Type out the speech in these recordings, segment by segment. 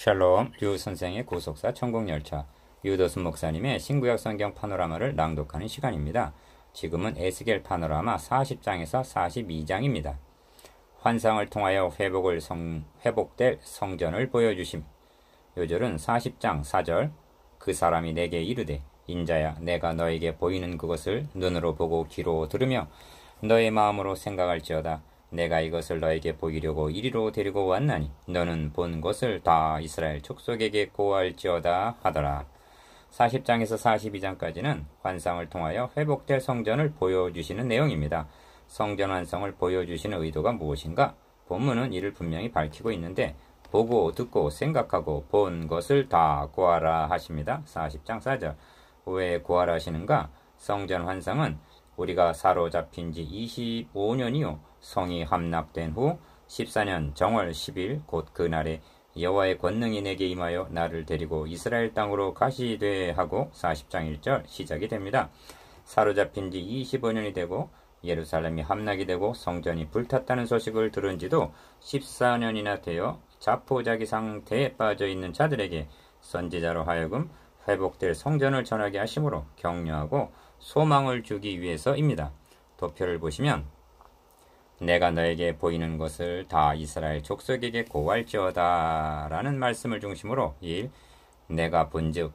샬롬, 류 선생의 구속사 천국열차, 유도순 목사님의 신구약 성경 파노라마를 낭독하는 시간입니다. 지금은 에스겔 파노라마 40장에서 42장입니다. 환상을 통하여 회복될 성전을 보여주심. 요절은 40장 4절, 그 사람이 내게 이르되 인자야 내가 너에게 보이는 그것을 눈으로 보고 귀로 들으며 너의 마음으로 생각할지어다. 내가 이것을 너에게 보이려고 이리로 데리고 왔나니 너는 본 것을 다 이스라엘 족속에게 고할지어다 하더라. 40장에서 42장까지는 환상을 통하여 회복될 성전을 보여주시는 내용입니다. 성전 완성을 보여주시는 의도가 무엇인가? 본문은 이를 분명히 밝히고 있는데 보고 듣고 생각하고 본 것을 다 고하라 하십니다. 40장 4절. 왜 고하라 하시는가? 성전 환상은 우리가 사로잡힌 지 25년이요 성이 함락된 후 14년 정월 10일 곧 그날에 여호와의 권능이 내게 임하여 나를 데리고 이스라엘 땅으로 가시되 하고 40장 1절 시작이 됩니다. 사로잡힌 지 25년이 되고 예루살렘이 함락이 되고 성전이 불탔다는 소식을 들은 지도 14년이나 되어 자포자기 상태에 빠져 있는 자들에게 선지자로 하여금 회복될 성전을 전하게 하심으로 격려하고 소망을 주기 위해서입니다. 도표를 보시면 내가 너에게 보이는 것을 다 이스라엘 족속에게 고할지어다 라는 말씀을 중심으로 1. 내가 본즉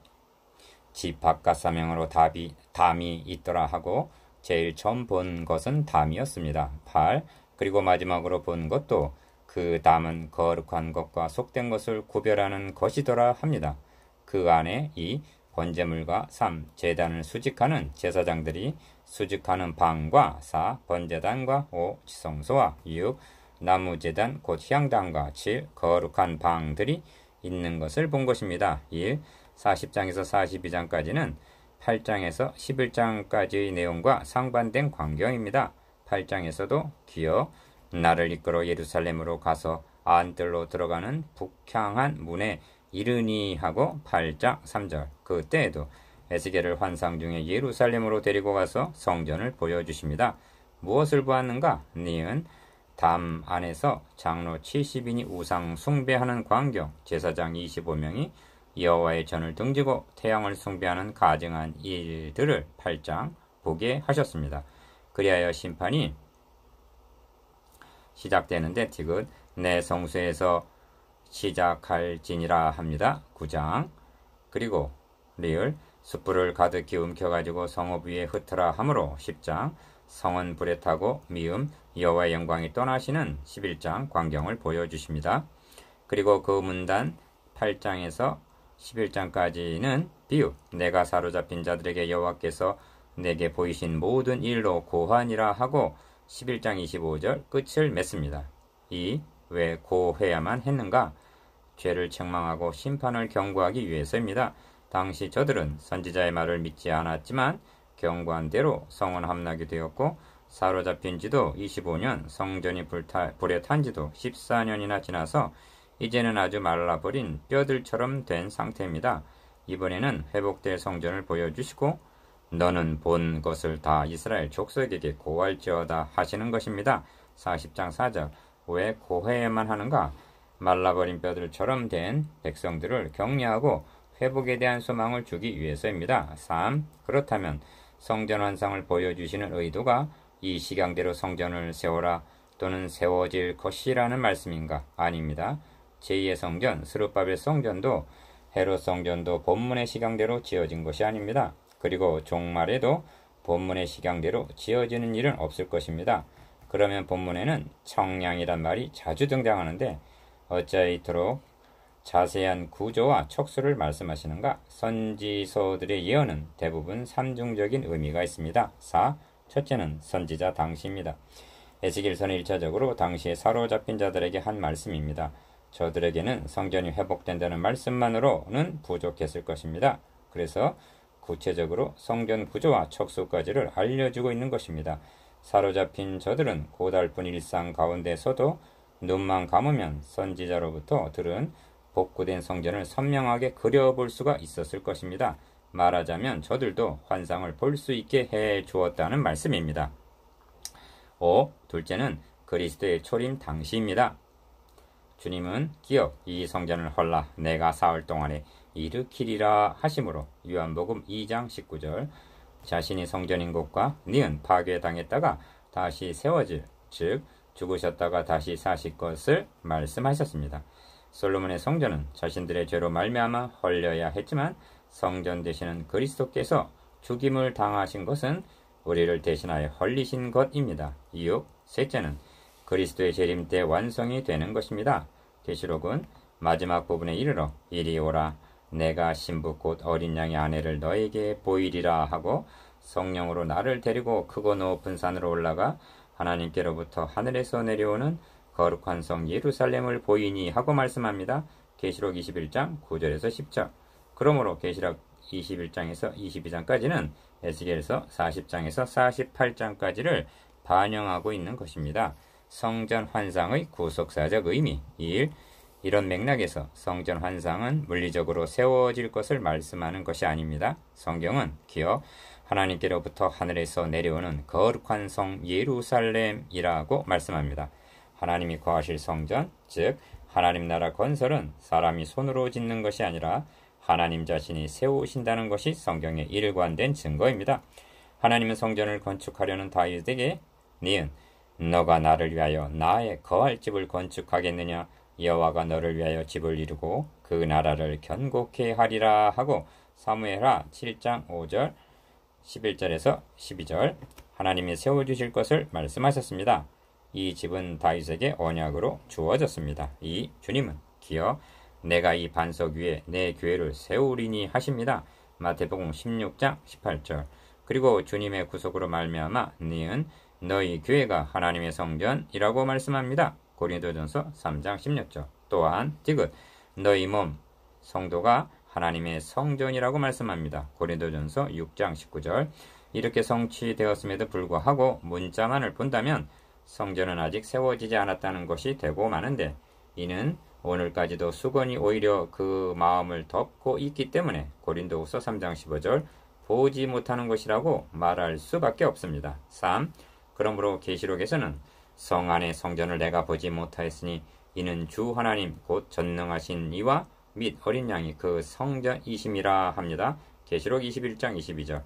집 바깥 사명으로 담이 있더라 하고 제일 처음 본 것은 담이었습니다. 8. 그리고 마지막으로 본 것도 그 담은 거룩한 것과 속된 것을 구별하는 것이더라 합니다. 그 안에 2. 번제물과 3. 제단을 수직하는 제사장들이 수직하는 방과 4. 번제단과 5. 지성소와 6. 나무제단 곧 향단과 7. 거룩한 방들이 있는 것을 본 것입니다. 1. 40장에서 42장까지는 8장에서 11장까지의 내용과 상반된 광경입니다. 8장에서도 기어 나를 이끌어 예루살렘으로 가서 안뜰로 들어가는 북향한 문에 이르니 하고 8장 3절 그때에도 에스겔을 환상 중에 예루살렘으로 데리고 가서 성전을 보여주십니다. 무엇을 보았는가? 니은 담 안에서 장로 70인이 우상 숭배하는 광경, 제사장 25명이 여호와의 전을 등지고 태양을 숭배하는 가증한 일들을 8장 보게 하셨습니다. 그리하여 심판이 시작되는데 디귿 내 성소에서 시작할지니라 합니다. 9장 그리고 리을 숯불을 가득히 움켜가지고 성읍 위에 흩으라 하므로 10장 성은 불에 타고 미음 여호와의 영광이 떠나시는 11장 광경을 보여주십니다. 그리고 그 문단 8장에서 11장까지는 비유 내가 사로잡힌 자들에게 여호와께서 내게 보이신 모든 일로 고하니라 하고 11장 25절 끝을 맺습니다. 왜 고해야만 했는가? 죄를 책망하고 심판을 경고하기 위해서입니다. 당시 저들은 선지자의 말을 믿지 않았지만 경고한 대로 성은 함락이 되었고 사로잡힌 지도 25년, 성전이 불에 탄 지도 14년이나 지나서 이제는 아주 말라버린 뼈들처럼 된 상태입니다. 이번에는 회복될 성전을 보여주시고 너는 본 것을 다 이스라엘 족속에게 고할지어다 하시는 것입니다. 40장 4절 왜 고해야만 하는가? 말라버린 뼈들처럼 된 백성들을 격려하고 회복에 대한 소망을 주기 위해서입니다. 3. 그렇다면 성전 완성을 보여주시는 의도가 이 시간대로 성전을 세워라 또는 세워질 것이라는 말씀인가? 아닙니다. 제2의 성전, 스룹바벨 성전도 헤롯 성전도 본문의 시간대로 지어진 것이 아닙니다. 그리고 종말에도 본문의 시간대로 지어지는 일은 없을 것입니다. 그러면 본문에는 청량이란 말이 자주 등장하는데 어찌 이토록 자세한 구조와 척수를 말씀하시는가? 선지서들의 예언은 대부분 삼중적인 의미가 있습니다. 4. 첫째는 선지자 당시입니다. 에스겔서는 1차적으로 당시에 사로잡힌 자들에게 한 말씀입니다. 저들에게는 성전이 회복된다는 말씀만으로는 부족했을 것입니다. 그래서 구체적으로 성전 구조와 척수까지를 알려주고 있는 것입니다. 사로잡힌 저들은 고달픈 일상 가운데서도 눈만 감으면 선지자로부터 들은 복구된 성전을 선명하게 그려볼 수가 있었을 것입니다. 말하자면 저들도 환상을 볼 수 있게 해 주었다는 말씀입니다. 5. 둘째는 그리스도의 초림 당시입니다. 주님은 기업 이 성전을 헐라 내가 사흘 동안에 일으키리라 하심으로 요한복음 2장 19절 자신이 성전인 곳과 니은 파괴당했다가 다시 세워질 즉 죽으셨다가 다시 사실 것을 말씀하셨습니다. 솔로몬의 성전은 자신들의 죄로 말미암아 헐려야 했지만 성전 되시는 그리스도께서 죽임을 당하신 것은 우리를 대신하여 헐리신 것입니다. 이후 셋째는 그리스도의 재림 때 완성이 되는 것입니다. 계시록은 마지막 부분에 이르러 이리 오라 내가 신부 곧 어린 양의 아내를 너에게 보이리라 하고 성령으로 나를 데리고 크고 높은 산으로 올라가 하나님께로부터 하늘에서 내려오는 거룩한 성 예루살렘을 보이니 하고 말씀합니다. 계시록 21장 9절에서 10절. 그러므로 계시록 21장에서 22장까지는 에스겔서 40장에서 48장까지를 반영하고 있는 것입니다. 성전 환상의 구속사적 의미 1. 이런 맥락에서 성전 환상은 물리적으로 세워질 것을 말씀하는 것이 아닙니다. 성경은 기어 하나님께로부터 하늘에서 내려오는 거룩한 성 예루살렘이라고 말씀합니다. 하나님이 거하실 성전, 즉 하나님 나라 건설은 사람이 손으로 짓는 것이 아니라 하나님 자신이 세우신다는 것이 성경의 일관된 증거입니다. 하나님은 성전을 건축하려는 다윗에게 니은 너가 나를 위하여 나의 거할 집을 건축하겠느냐 여호와가 너를 위하여 집을 이루고 그 나라를 견고케 하리라 하고 사무엘하 7장 5절 11절에서 12절 하나님이 세워주실 것을 말씀하셨습니다. 이 집은 다윗에게 언약으로 주어졌습니다. 이 주님은 기어 내가 이 반석 위에 내 교회를 세우리니 하십니다. 마태복음 16장 18절 그리고 주님의 구속으로 말미암아 니은 너희 교회가 하나님의 성전이라고 말씀합니다. 고린도전서 3장 16절 또한 디귿 너희 몸 성도가 하나님의 성전이라고 말씀합니다. 고린도전서 6장 19절 이렇게 성취되었음에도 불구하고 문자만을 본다면 성전은 아직 세워지지 않았다는 것이 되고 마는데 이는 오늘까지도 수건이 오히려 그 마음을 덮고 있기 때문에 고린도후서 3장 15절 보지 못하는 것이라고 말할 수밖에 없습니다. 3. 그러므로 계시록에서는 성 안의 성전을 내가 보지 못하였으니 이는 주 하나님 곧 전능하신 이와 및 어린 양이 그 성전이심이라 합니다. 계시록 21장 22절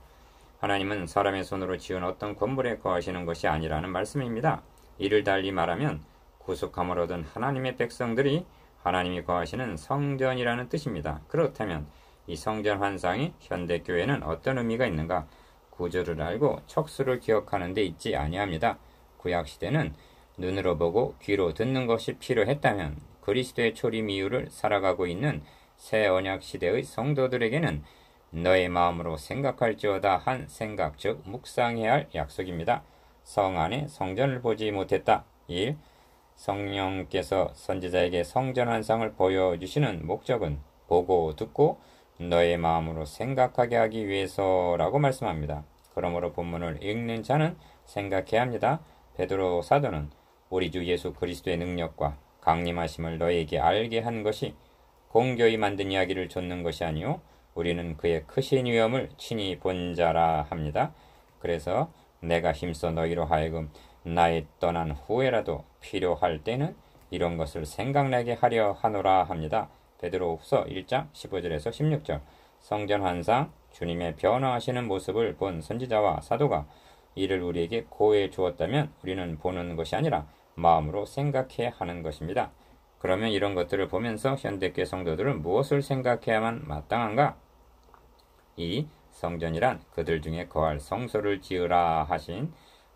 하나님은 사람의 손으로 지은 어떤 건물에 거하시는 것이 아니라는 말씀입니다. 이를 달리 말하면 구속함을 얻은 하나님의 백성들이 하나님이 거하시는 성전이라는 뜻입니다. 그렇다면 이 성전 환상이 현대교회는 어떤 의미가 있는가? 구조를 알고 척수를 기억하는 데 있지 아니합니다. 구약시대는 눈으로 보고 귀로 듣는 것이 필요했다면 그리스도의 초림 이후를 살아가고 있는 새 언약시대의 성도들에게는 너의 마음으로 생각할지어다 한 생각 즉 묵상해야 할 약속입니다. 성 안에 성전을 보지 못했다. 1. 성령께서 선지자에게 성전 환상을 보여주시는 목적은 보고 듣고 너의 마음으로 생각하게 하기 위해서라고 말씀합니다. 그러므로 본문을 읽는 자는 생각해야 합니다. 베드로 사도는 우리 주 예수 그리스도의 능력과 강림하심을 너희에게 알게 한 것이 공교히 만든 이야기를 좇는 것이 아니요 우리는 그의 크신 위엄을 친히 본 자라 합니다. 그래서 내가 힘써 너희로 하여금 나의 떠난 후에라도 필요할 때는 이런 것을 생각나게 하려 하노라 합니다. 베드로후서 1장 15절에서 16절 성전 환상 주님의 변화하시는 모습을 본 선지자와 사도가 이를 우리에게 고해 주었다면 우리는 보는 것이 아니라 마음으로 생각해야 하는 것입니다. 그러면 이런 것들을 보면서 현대교회 성도들은 무엇을 생각해야만 마땅한가? 이 성전이란 그들 중에 거할 성소를 지으라 하신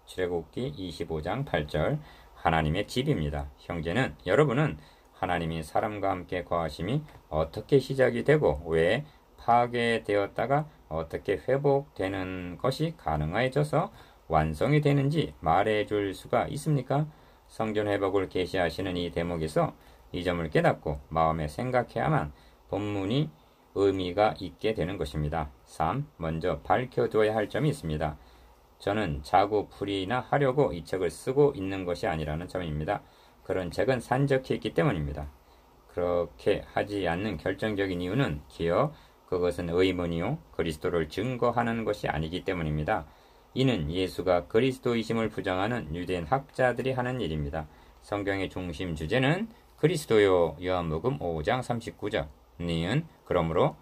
출애굽기 25장 8절 하나님의 집입니다. 형제는 여러분은 하나님이 사람과 함께 거하심이 어떻게 시작이 되고 왜 파괴되었다가 어떻게 회복되는 것이 가능해져서 완성이 되는지 말해줄 수가 있습니까? 성전 회복을 계시하시는 이 대목에서 이 점을 깨닫고 마음에 생각해야만 본문이 의미가 있게 되는 것입니다. 3. 먼저 밝혀두어야 할 점이 있습니다. 저는 자고 풀이나 하려고 이 책을 쓰고 있는 것이 아니라는 점입니다. 그런 책은 산적해 있기 때문입니다. 그렇게 하지 않는 결정적인 이유는 기어 그것은 의문이요 그리스도를 증거하는 것이 아니기 때문입니다. 이는 예수가 그리스도이심을 부정하는 유대인 학자들이 하는 일입니다. 성경의 중심 주제는 그리스도요. 요한복음 5장 39절. 니은 그러므로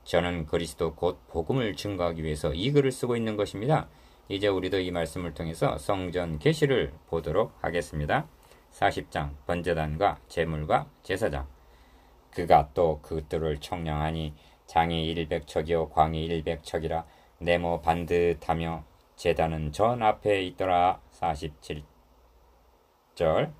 저는 그리스도 곧 복음을 증거하기 위해서 이 글을 쓰고 있는 것입니다. 이제 우리도 이 말씀을 통해서 성전 계시를 보도록 하겠습니다. 40장 번제단과 제물과 제사장. 그가 또 그들을 청량하니 장이 100척이요 광이 100척이라 네모 반듯하며 제단은 전 앞에 있더라. 47절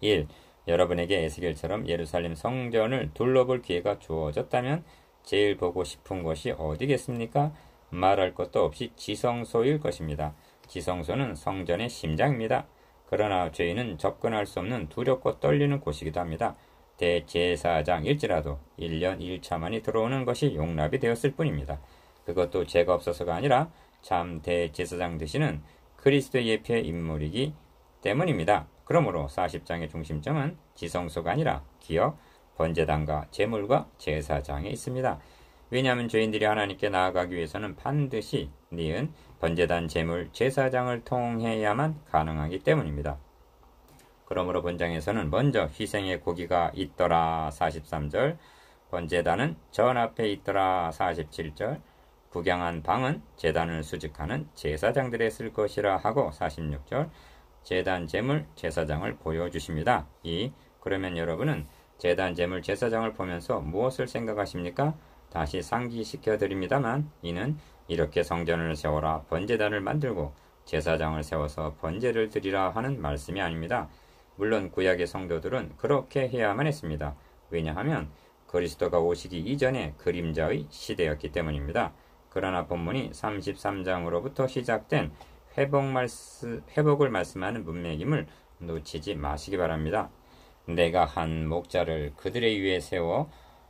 1. 여러분에게 에스겔처럼 예루살렘 성전을 둘러볼 기회가 주어졌다면 제일 보고 싶은 곳이 어디겠습니까? 말할 것도 없이 지성소일 것입니다. 지성소는 성전의 심장입니다. 그러나 죄인은 접근할 수 없는 두렵고 떨리는 곳이기도 합니다. 대제사장일지라도 1년 1차만이 들어오는 것이 용납이 되었을 뿐입니다. 그것도 죄가 없어서가 아니라 참 대제사장 되시는 그리스도의 예표 인물이기 때문입니다. 그러므로 40장의 중심점은 지성소가 아니라 기업, 번제단과 제물과 제사장에 있습니다. 왜냐하면 죄인들이 하나님께 나아가기 위해서는 반드시 니은 번제단, 제물, 제사장을 통해야만 가능하기 때문입니다. 그러므로 본장에서는 먼저 희생의 고기가 있더라. 43절, 번제단은 전 앞에 있더라. 47절, 구경한 방은 제단을 수직하는 제사장들의 쓸 것이라 하고 46절, 제단, 제물, 제사장을 보여주십니다. 그러면 여러분은 제단, 제물, 제사장을 보면서 무엇을 생각하십니까? 다시 상기시켜 드립니다만 이는 이렇게 성전을 세워라 번제단을 만들고 제사장을 세워서 번제를 드리라 하는 말씀이 아닙니다. 물론 구약의 성도들은 그렇게 해야만 했습니다. 왜냐하면 그리스도가 오시기 이전에 그림자의 시대였기 때문입니다. 그러나 본문이 33장으로부터 시작된 회복을 말씀하는 문맥임을 놓치지 마시기 바랍니다. 내가 한 목자를 그들의 위에 세워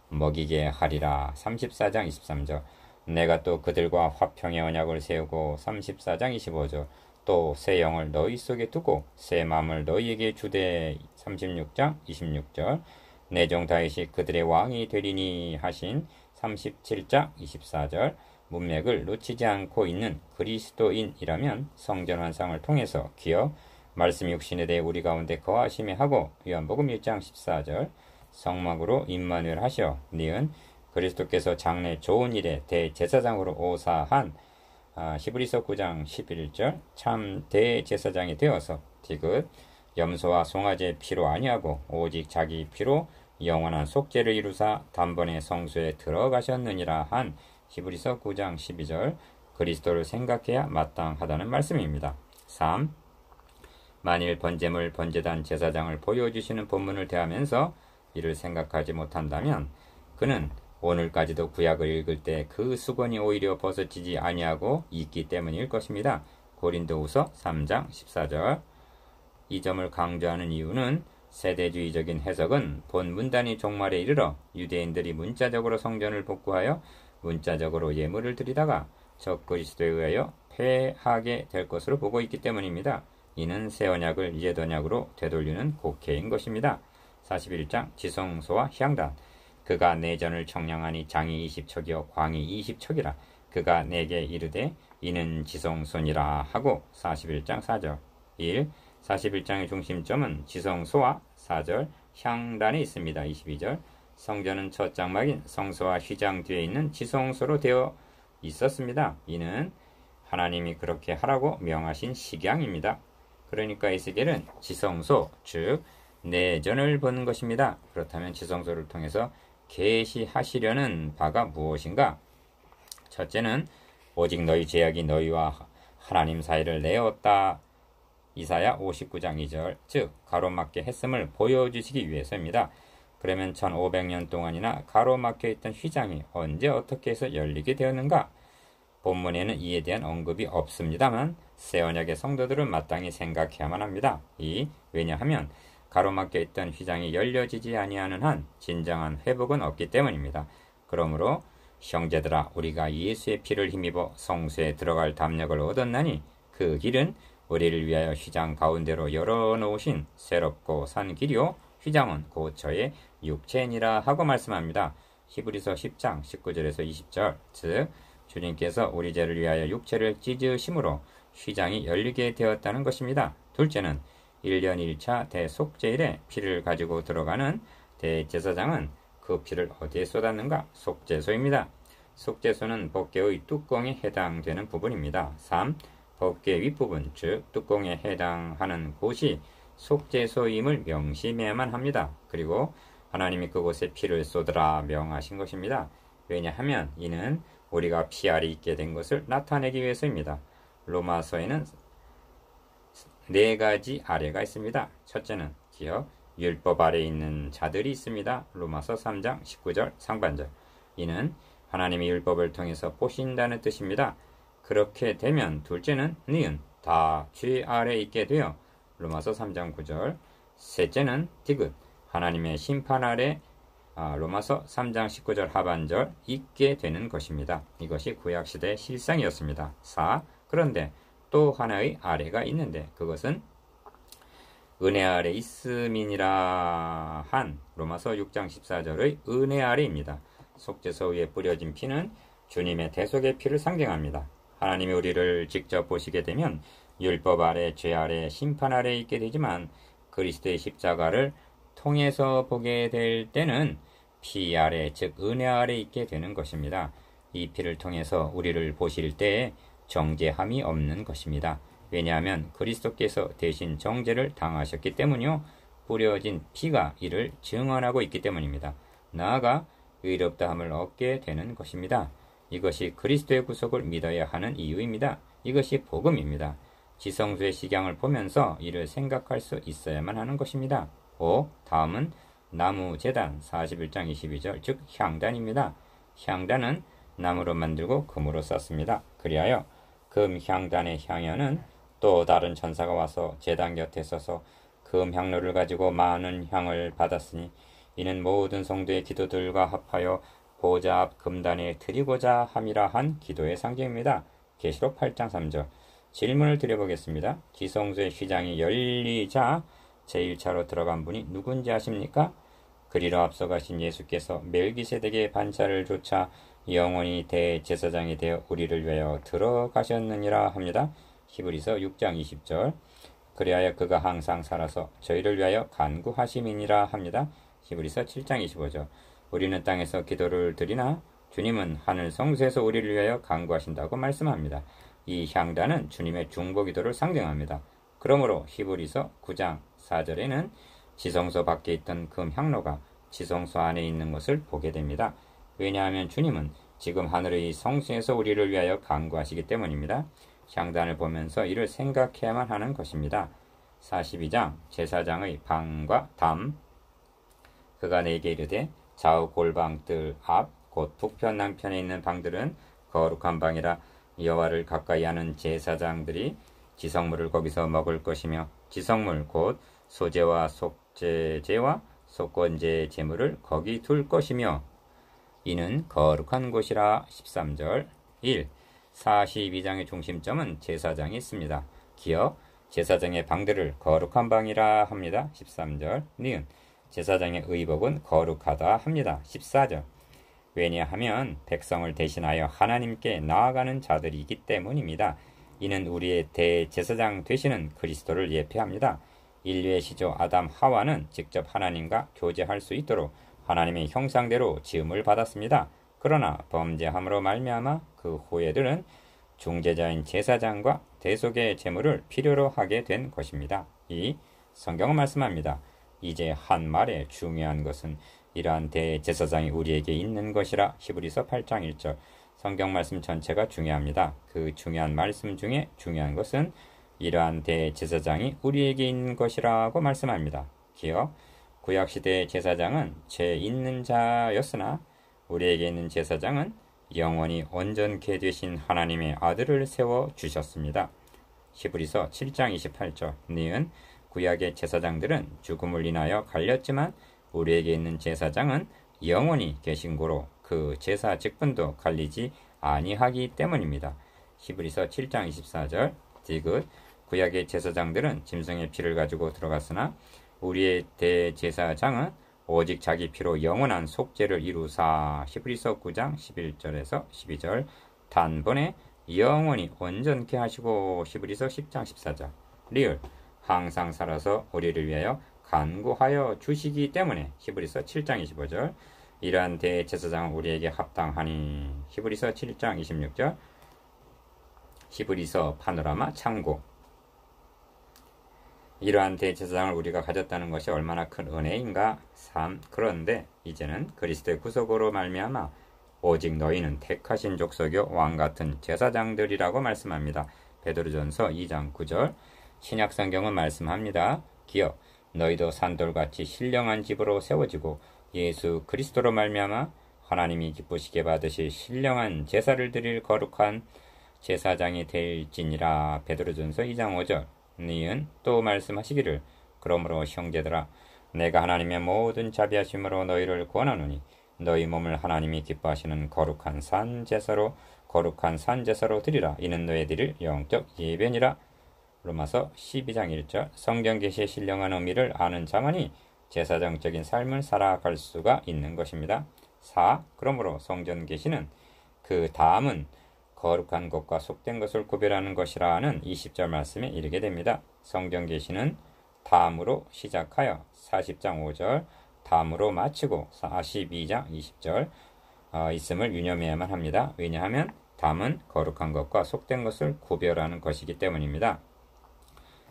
먹이게 하리라. 34장 23절. 내가 또 그들과 화평의 언약을 세우고 34장 25절. 또 새 영을 너희 속에 두고 새 마음을 너희에게 주되 36장 26절. 내 종 다윗이 그들의 왕이 되리니 하신 37장 24절. 문맥을 놓치지 않고 있는 그리스도인이라면 성전 환상을 통해서 기업 말씀 육신에 대해 우리 가운데 거하심에 하고 요한복음 1장 14절 성막으로 임마누엘 하시어 니은 그리스도께서 장래 좋은 일에 대제사장으로 오사한 히브리서 9장 11절 참 대제사장이 되어서 디귿 염소와 송아지의 피로 아니하고 오직 자기 피로 영원한 속죄를 이루사 단번에 성소에 들어가셨느니라 한 히브리서 9장 12절 그리스도를 생각해야 마땅하다는 말씀입니다. 3. 만일 번제물, 번제단, 제사장을 보여주시는 본문을 대하면서 이를 생각하지 못한다면 그는 오늘까지도 구약을 읽을 때 그 수건이 오히려 벗어지지 아니하고 있기 때문일 것입니다. 고린도후서 3장 14절 이 점을 강조하는 이유는 세대주의적인 해석은 본 문단이 종말에 이르러 유대인들이 문자적으로 성전을 복구하여 문자적으로 예물을 드리다가 적 그리스도에 의하여 패하게 될 것으로 보고 있기 때문입니다. 이는 새 언약을 옛 언약으로 되돌리는 곡해인 것입니다. 41장 지성소와 향단 그가 내전을 청량하니 장이 20척이요 광이 20척이라 그가 내게 이르되 이는 지성소니라 하고 41장 4절 1. 41장의 중심점은 지성소와 4절 향단에 있습니다. 22절 성전은 첫 장막인 성소와 휘장 뒤에 있는 지성소로 되어 있었습니다. 이는 하나님이 그렇게 하라고 명하신 식양입니다. 그러니까 에스겔은 지성소, 즉 내전을 보는 것입니다. 그렇다면 지성소를 통해서 계시하시려는 바가 무엇인가? 첫째는 오직 너희 죄악이 너희와 하나님 사이를 내었다. 이사야 59장 2절, 즉 가로막게 했음을 보여주시기 위해서입니다. 그러면 1500년 동안이나 가로막혀 있던 휘장이 언제 어떻게 해서 열리게 되었는가? 본문에는 이에 대한 언급이 없습니다만 새 언약의 성도들은 마땅히 생각해야만 합니다. 왜냐하면 가로막혀 있던 휘장이 열려지지 아니하는 한 진정한 회복은 없기 때문입니다. 그러므로 형제들아 우리가 예수의 피를 힘입어 성소에 들어갈 담력을 얻었나니 그 길은 우리를 위하여 휘장 가운데로 열어놓으신 새롭고 산 길이요 휘장은 곧 저의 육체니라 하고 말씀합니다. 히브리서 10장 19절에서 20절 즉 주님께서 우리 죄를 위하여 육체를 찢으심으로 휘장이 열리게 되었다는 것입니다. 둘째는 1년 1차 대속죄일에 피를 가지고 들어가는 대제사장은 그 피를 어디에 쏟았는가? 속죄소입니다. 속죄소는 법궤의 뚜껑에 해당되는 부분입니다. 3. 법궤 윗부분, 즉 뚜껑에 해당하는 곳이 속죄소임을 명심해야만 합니다. 그리고 하나님이 그곳에 피를 쏟으라 명하신 것입니다. 왜냐하면 이는 우리가 피알이 있게 된 것을 나타내기 위해서입니다. 로마서에는 4가지 아래가 있습니다. 첫째는 기억, 율법 아래 있는 자들이 있습니다. 로마서 3장 19절 상반절. 이는 하나님의 율법을 통해서 보신다는 뜻입니다. 그렇게 되면 둘째는 니은, 다 죄 아래 있게 되어 로마서 3장 9절. 셋째는 디귿, 하나님의 심판 아래 로마서 3장 19절 하반절 있게 되는 것입니다. 이것이 구약시대의 실상이었습니다. 4. 그런데 또 하나의 아래가 있는데 그것은 은혜 아래 있음이니라 한 로마서 6장 14절의 은혜 아래입니다. 속죄소 위에 뿌려진 피는 주님의 대속의 피를 상징합니다. 하나님이 우리를 직접 보시게 되면 율법 아래, 죄 아래, 심판 아래 있게 되지만 그리스도의 십자가를 통해서 보게 될 때는 피 아래, 즉 은혜 아래 있게 되는 것입니다. 이 피를 통해서 우리를 보실 때에 정죄함이 없는 것입니다. 왜냐하면 그리스도께서 대신 정죄를 당하셨기 때문이요. 뿌려진 피가 이를 증언하고 있기 때문입니다. 나아가 의롭다함을 얻게 되는 것입니다. 이것이 그리스도의 구속을 믿어야 하는 이유입니다. 이것이 복음입니다. 지성소의 식양을 보면서 이를 생각할 수 있어야만 하는 것입니다. 5. 다음은 나무제단 41장 22절 즉 향단입니다. 향단은 나무로 만들고 금으로 썼습니다. 그리하여 금 향단의 향연은 또 다른 천사가 와서 제단 곁에 서서 금 향로를 가지고 많은 향을 받았으니 이는 모든 성도의 기도들과 합하여 보좌 앞 금단에 드리고자 함이라 한 기도의 상징입니다. 계시록 8장 3절. 질문을 드려보겠습니다. 지성소의 휘장이 열리자 제1차로 들어간 분이 누군지 아십니까? 그리로 앞서가신 예수께서 멜기세덱의 반차를 조차 영원히 대제사장이 되어 우리를 위하여 들어가셨느니라 합니다. 히브리서 6장 20절. 그리하여 그가 항상 살아서 저희를 위하여 간구하심이니라 합니다. 히브리서 7장 25절. 우리는 땅에서 기도를 드리나 주님은 하늘 성소에서 우리를 위하여 간구하신다고 말씀합니다. 이 향단은 주님의 중보기도를 상징합니다. 그러므로 히브리서 9장 4절에는 지성소 밖에 있던 금 향로가 지성소 안에 있는 것을 보게 됩니다. 왜냐하면 주님은 지금 하늘의 성소에서 우리를 위하여 간구하시기 때문입니다. 향단을 보면서 이를 생각해야만 하는 것입니다. 42장 제사장의 방과 담. 그가 내게 이르되 좌우 골방들 앞 곧 북편 남편에 있는 방들은 거룩한 방이라 여호와를 가까이 하는 제사장들이 지성물을 거기서 먹을 것이며 지성물 곧 소제와 속죄제와 속건제 제물을 거기 둘 것이며 이는 거룩한 곳이라. 13절 1. 42장의 중심점은 제사장이 있습니다. 기억 제사장의 방들을 거룩한 방이라 합니다. 13절 니은 제사장의 의복은 거룩하다 합니다. 14절 왜냐하면 백성을 대신하여 하나님께 나아가는 자들이기 때문입니다. 이는 우리의 대제사장 되시는 그리스도를 예표합니다. 인류의 시조 아담 하와는 직접 하나님과 교제할 수 있도록 하나님의 형상대로 지음을 받았습니다. 그러나 범죄함으로 말미암아 그 후예들은 중재자인 제사장과 대속의 제물을 필요로 하게 된 것입니다. 이 성경은 말씀합니다. 이제 한 말에 중요한 것은 이러한 대제사장이 우리에게 있는 것이라. 히브리서 8장 1절. 성경 말씀 전체가 중요합니다. 그 중요한 말씀 중에 중요한 것은 이러한 대제사장이 우리에게 있는 것이라고 말씀합니다. 기억 구약시대의 제사장은 죄 있는 자였으나 우리에게 있는 제사장은 영원히 온전케 되신 하나님의 아들을 세워 주셨습니다. 히브리서 7장 28절. 니은 구약의 제사장들은 죽음을 인하여 갈렸지만 우리에게 있는 제사장은 영원히 계신 고로 그 제사 직분도 갈리지 아니하기 때문입니다. 히브리서 7장 24절. 디귿 구약의 제사장들은 짐승의 피를 가지고 들어갔으나 우리의 대제사장은 오직 자기 피로 영원한 속죄를 이루사. 히브리서 9장 11절에서 12절. 단번에 영원히 온전케 하시고. 히브리서 10장 14절. 리을 항상 살아서 우리를 위하여 간구하여 주시기 때문에 히브리서 7장 25절 이러한 대제사장은 우리에게 합당하니 히브리서 7장 26절 히브리서 파노라마 참고 이러한 대제사장을 우리가 가졌다는 것이 얼마나 큰 은혜인가. 3. 그런데 이제는 그리스도의 구속으로 말미암아 오직 너희는 택하신 족속이요 왕같은 제사장들이라고 말씀합니다. 베드로전서 2장 9절 신약성경은 말씀합니다. 기억 너희도 산돌같이 신령한 집으로 세워지고 예수 그리스도로 말미암아 하나님이 기쁘시게 받으실 신령한 제사를 드릴 거룩한 제사장이 될지니라. 베드로전서 2장 5절 니은 또 말씀하시기를 그러므로 형제들아 내가 하나님의 모든 자비하심으로 너희를 권하노니 너희 몸을 하나님이 기뻐하시는 거룩한 산제사로 드리라. 이는 너희 드릴 영적 예배니라. 로마서 12장 1절 성경 계시의 신령한 의미를 아는 자만이 제사장적인 삶을 살아갈 수가 있는 것입니다. 4. 그러므로 성전 계시는 그 다음은 거룩한 것과 속된 것을 구별하는 것이라는 20절 말씀에 이르게 됩니다. 성경 계시는 다음으로 시작하여 40장 5절 다음으로 마치고 42장 20절 있음을 유념해야만 합니다. 왜냐하면 다음은 거룩한 것과 속된 것을 구별하는 것이기 때문입니다.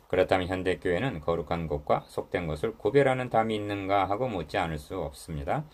그렇다면 현대교회는 거룩한 것과 속된 것을 구별하는 담이 있는가 하고 묻지 않을 수 없습니다.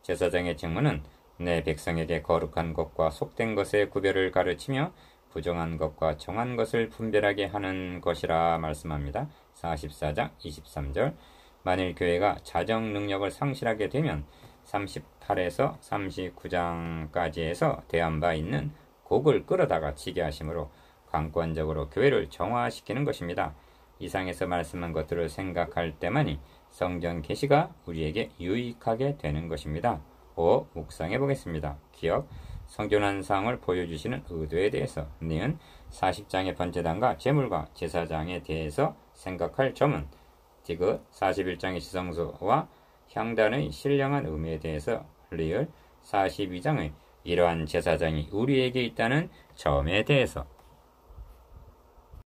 제사장의 직무는 내 백성에게 거룩한 것과 속된 것의 구별을 가르치며 부정한 것과 정한 것을 분별하게 하는 것이라 말씀합니다. 44장 23절 만일 교회가 자정 능력을 상실하게 되면 38에서 39장까지에서 대한 바 있는 곡을 끌어다가 치게 하심으로 관건적으로 교회를 정화시키는 것입니다. 이상에서 말씀한 것들을 생각할 때만이 성경 계시가 우리에게 유익하게 되는 것입니다. 5. 묵상해 보겠습니다. 기억 성전환상을 보여주시는 의도에 대해서 니은 40장의 번제단과 제물과 제사장에 대해서 생각할 점은 디귿 41장의 지성소와 향단의 신령한 의미에 대해서 리을 42장의 이러한 제사장이 우리에게 있다는 점에 대해서